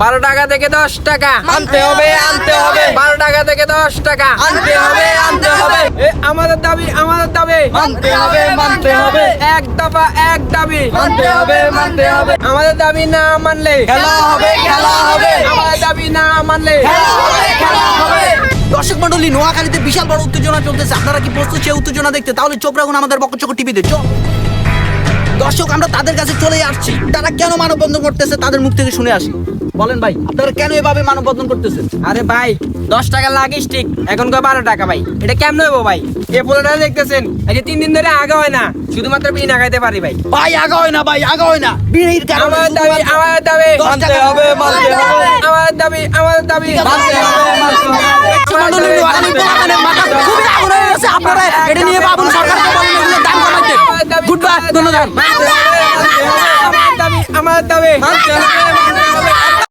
12 টাকা থেকে 10 টাকা আনতে হবে 12 টাকা থেকে 10 টাকা আনতে হবে আমাদের দাবি মানতে হবে এক দফা এক দাবি মানতে হবে আমাদের দাবি না মানলে খেলা হবে আমাদের দাবি না মানলে খেলা হবে। দর্শক মন্ডলী, নোয়াখালীতে বিশাল বড় উত্তেজনা চলতেছে। আপনারা কি প্রস্তুত সেই উত্তেজনা দেখতে? তাহলে চোখ রাখুন আমাদের বকচক টিভিতে। দর্শক, আমরা তাদের কাছে চলে আসছি। তারা কেন মানববন্ধন করতেছে তাদের মুখ থেকে শুনে আসি। বলেন ভাই, আপনারা কেন এভাবে মানববন্ধন করতেছেন? আরে ভাই 10 টাকা লাগিস ঠিক এখন 12 টাকা ভাই, এটা কেমন হইব ভাই? এই পোলাটা দেখতেছেন এই যে 3 দিন ধরে আগা হয় না, শুধুমাত্র বিড়ি না খাইতে পারি ভাই। ভাই আগা হয় না বিড়ির কারণে আমাদের দাবি 10 টাকা আমাদের দাবি মানতে হবে। মন্ডলী, নোয়াখালী পোলাপানের মাথা খুবই আগুন হয়ে গেছে। আপনারা এটা নিয়ে ভাবুন, সরকারকে বলেন এগুলো দাম কমাইতে। গুড বাই, ধন্যবাদ। আমাদের দাবি